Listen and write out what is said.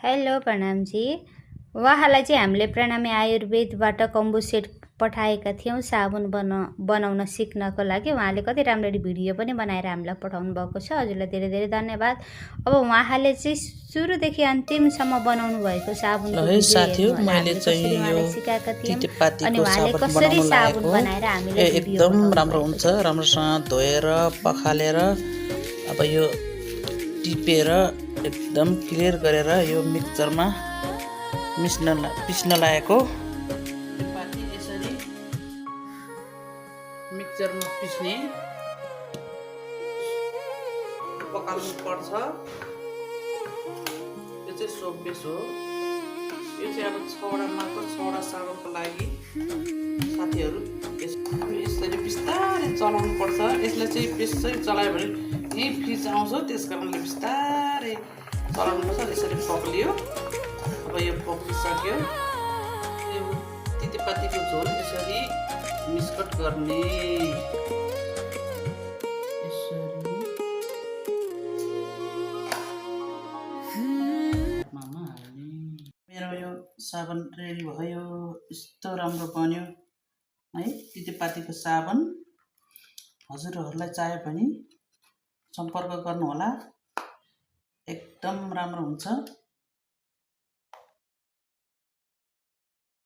Hello प्रणाम जी। उहाँलाई चाहिँ हामीले प्रणामी आयुर्वेदबाट कम्बो सेट पठाएका थियौँ साबुन बनाउन सिक्नको लागि। उहाँले कति राम्ररी भिडियो पनि बनाएर हामीलाई पठाउनु भएको छ। हजुरलाई धेरै धेरै धन्यवाद। अब उहाँले चाहिँ सुरुदेखि अन्तिमसम्म बनाउनु भएको साबुनको भिडियो हेर्नु होला। हामीले कसरी उहाँलाई सिकाएका थियौँ अनि उहाँले कसरी साबुन बनाएर हामीले एकदम राम्रो हुन्छ। राम्रोसँग धोएर पखालेर अब यो टिपेर एकदम क्लियर गरेर यो मिक्सचरमा पिस्न लागेको पाती यसरी मिक्सचरमा पिस्ने पकाल्नु पर्छ। यो चाहिँ सोप बेस हो। यो चाहिँ अब 6वटा मात्र 6वटा साबुनको लागि साथीहरू यसरी बिस्तारै चलाउनु पर्छ। यसलाई चाहिँ बेसै चलायो भने यही फ्रिज आउँछ, त्यस कारणले बिस्तारै चलाउनु पर्छ। यसरी पक्लियो। अब यो पक्लिसक्यो। यो तितेपातीको झोल यसरी मिक्सकट गर्ने, यसरी मेरो यो साबुन रेडी भयो। यस्तो राम्रो बन्यो है तितेपातीको साबुन। हजुरहरूलाई चाहियो भने सम्पर्क गर्नुहोला। एकदम राम्रो हुन्छ।